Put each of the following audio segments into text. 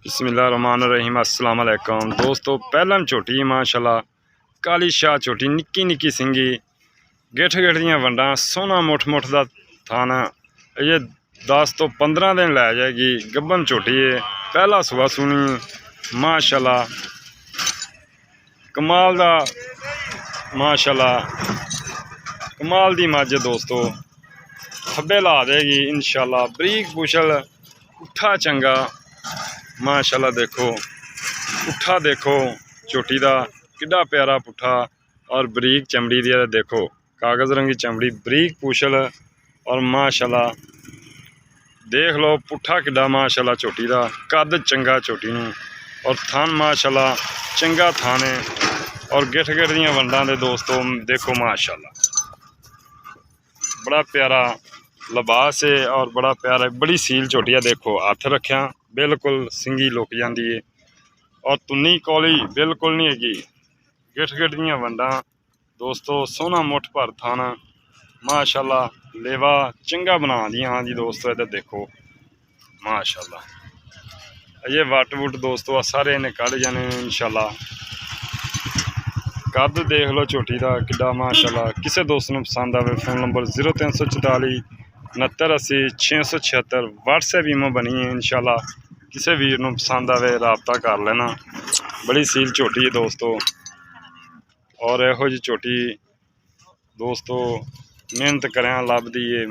बिस्मिल्लाहिर्रहमानिर्रहीम अस्सलाम वालेकुम दोस्तों। पहलम झोटी माशाल्लाह काली शाह झोटी निक्की निक्की सिंगी गेठ गेठ दियां वंडां सोहना मुठ मुठ दा थाना। ये 10 तो 15 दिन लै जाएगी। गब्बन झोटी है, पहला सुबह सुनी माशाल्लाह कमाल दा माशाल्लाह कमाल दी मज दोस्तों। खब्बे ला देगी इंशाल्लाह। बरीक पुछल पुट्ठा चंगा माशाल्लाह। देखो पुट्ठा देखो झोटी दा किड्डा प्यारा पुट्ठा और बरीक चमड़ी दी देखो कागज़ रंगी चमड़ी बरीक पूछल और माशाल्लाह देख लो पुट्ठा किड्डा माशाल्लाह। झोटी दा कद चंगा झोटी नूं और थान माशाल्लाह चंगा थान है और गिठ गिठ दियां वंडां दे दोस्तों देखो माशाल्लाह बड़ा प्यारा लिबास है और बड़ा प्यारा बड़ी सील झोटी है। देखो हथ रखिया बिल्कुल सिंगी लुक जाती है और तुन्नी कौली बिल्कुल नहीं हैगी। गिठ गिठ दियां वंडां दोस्तों सोहना मुठ भर थाना माशाल्लाह। लेवा चंगा बना दियां हाँ जी दोस्तों। इधर देखो माशाल्लाह ये वट वुट दोस्तों सारे इन्हें कढ़ जाने इंशाल्लाह। कद देख लो झोटी का किड्डा माशाल्लाह। किसी दोस्त को पसंद आए फोन नंबर 0344 69 80 676 व्हाट्सएप ईमो बनी है इंशाल्लाह। किसी वीर को पसंद आए रबता कर लेना। बड़ी सील झोटी है दोस्तों और यहो जी झोटी दोस्तों मेहनत करें लभदी है।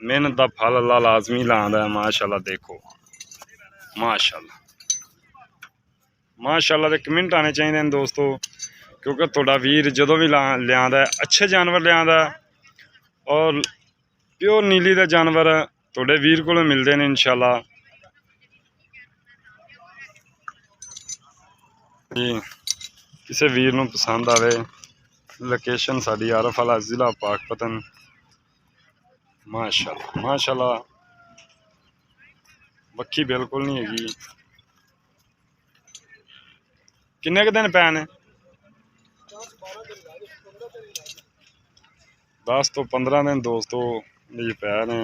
मेहनत का फल अल्लाह लाजमी लांदा है माशाल्लाह। देखो माशाल्लाह माशाल्लाह दे कमेंट आने चाहिए दोस्तों क्योंकि थोड़ा वीर जो भी लिया अच्छे जानवर लिया और प्योर नीली के जानवर थोड़े वीर को मिलते हैं इंशाल्लाह जी। किसी वीर को पसंद आए लोकेशन साड़ी आरफ वाला जिला पाकपतन माशाल्लाह माशाल्लाह बखी बिल्कुल नहीं हैगी। किन्ने क दिन पै ने 10 तो 15 दिन दोस्तों जी पै ने।